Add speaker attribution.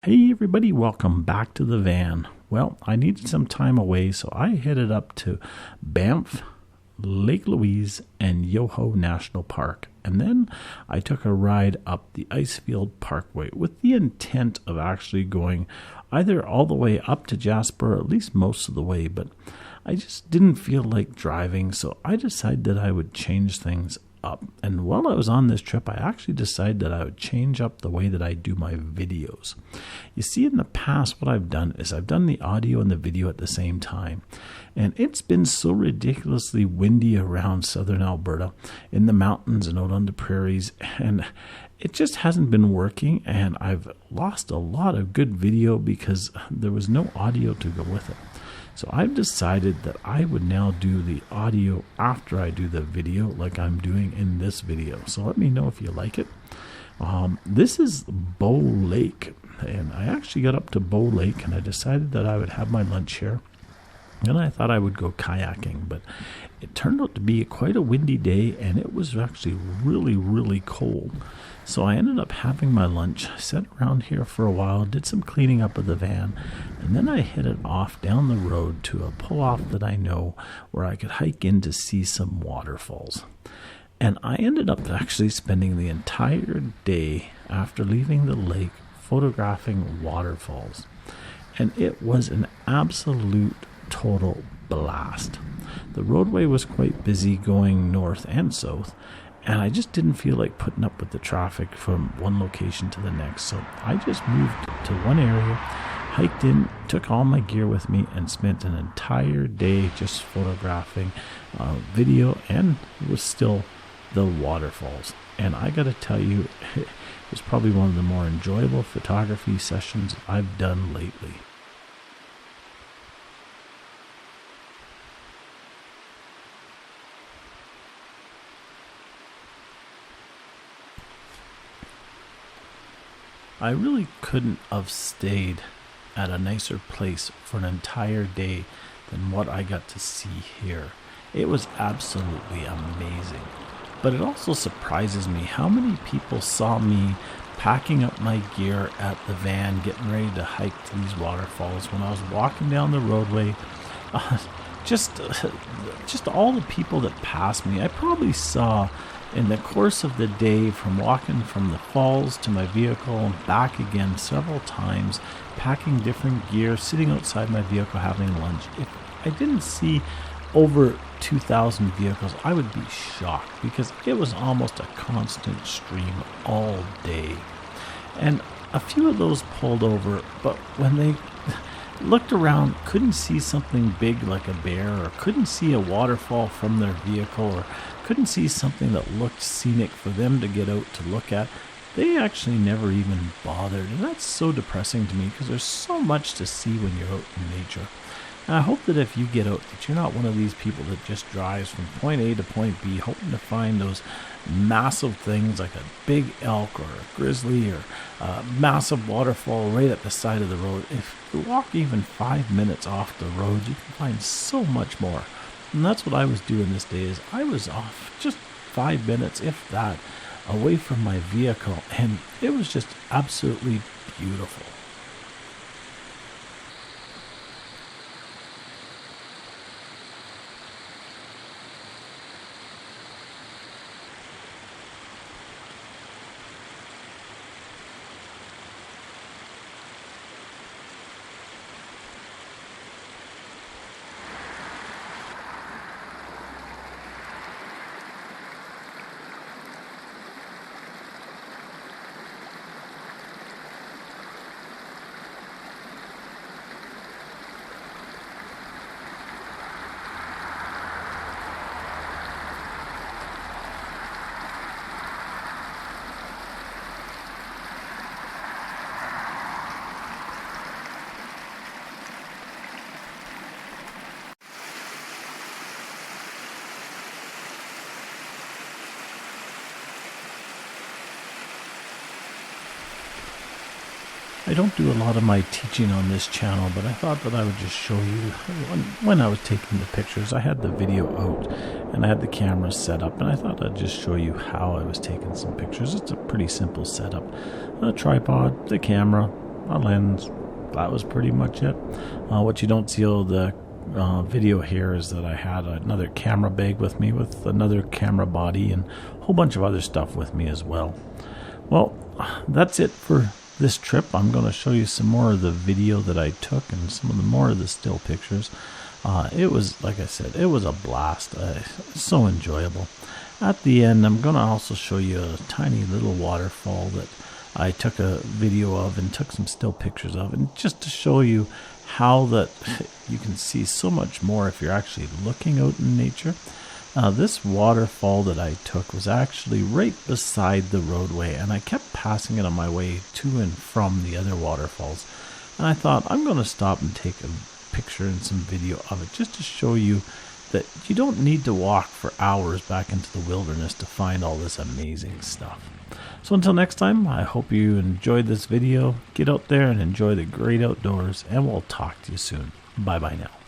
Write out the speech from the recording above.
Speaker 1: Hey everybody, welcome back to the van. Well, I needed some time away, so I headed up to Banff, Lake Louise, and Yoho National Park. And then I took a ride up the Icefield Parkway with the intent of actually going either all the way up to Jasper, or at least most of the way, but I just didn't feel like driving, so I decided that I would change things up. And while I was on this trip, I actually decided that I would change up the way that I do my videos. You see, in the past, what I've done is I've done the audio and the video at the same time. And it's been so ridiculously windy around southern Alberta, in the mountains and out on the prairies, and it just hasn't been working, and I've lost a lot of good video because there was no audio to go with it. So I've decided that I would now do the audio after I do the video, like I'm doing in this video. So let me know if you like it. This is Bow Lake, and I actually got up to Bow Lake and I decided that I would have my lunch here. And I thought I would go kayaking, but it turned out to be quite a windy day, and it was actually really, really cold. So I ended up having my lunch, sat around here for a while, did some cleaning up of the van, and then I headed off down the road to a pull-off that I know where I could hike in to see some waterfalls. And I ended up actually spending the entire day after leaving the lake photographing waterfalls. And it was an absolute total blast. The roadway was quite busy going north and south, and I just didn't feel like putting up with the traffic from one location to the next. So I just moved to one area, hiked in, took all my gear with me, and spent an entire day just photographing video, and it was still the waterfalls. And I gotta tell you, it was probably one of the more enjoyable photography sessions I've done lately. I really couldn't have stayed at a nicer place for an entire day than what I got to see here. It was absolutely amazing. But it also surprises me how many people saw me packing up my gear at the van, getting ready to hike to these waterfalls when I was walking down the roadway. Just all the people that passed me. I probably saw in the course of the day, from walking from the falls to my vehicle and back again several times, packing different gear, sitting outside my vehicle having lunch. If I didn't see over 2,000 vehicles, I would be shocked, because it was almost a constant stream all day. And a few of those pulled over, but when they looked around, couldn't see something big like a bear, or couldn't see a waterfall from their vehicle, or couldn't see something that looked scenic for them to get out to look at, they actually never even bothered. And that's so depressing to me, because there's so much to see when you're out in nature. And I hope that if you get out, that you're not one of these people that just drives from point A to point B, hoping to find those massive things like a big elk or a grizzly or a massive waterfall right at the side of the road. If you walk even 5 minutes off the road, you can find so much more. And that's what I was doing this day, is I was off just 5 minutes, if that, away from my vehicle, and it was just absolutely beautiful. I don't do a lot of my teaching on this channel, but I thought that I would just show you when I was taking the pictures. I had the video out and I had the camera set up, and I thought I'd just show you how I was taking some pictures. It's a pretty simple setup. A tripod, the camera, well, and that was pretty much it. What you don't see on the video here is that I had another camera bag with me with another camera body and a whole bunch of other stuff with me as well. Well, that's it for this trip. I'm going to show you some more of the video that I took and some of the more of the still pictures. It was, like I said, it was a blast. So enjoyable. At the end, I'm going to also show you a tiny little waterfall that I took a video of and took some still pictures of, and just to show you how that you can see so much more if you're actually looking out in nature. This waterfall that I took was actually right beside the roadway, and I kept passing it on my way to and from the other waterfalls. And I thought, I'm going to stop and take a picture and some video of it just to show you that you don't need to walk for hours back into the wilderness to find all this amazing stuff. So until next time, I hope you enjoyed this video. Get out there and enjoy the great outdoors, and we'll talk to you soon. Bye-bye now.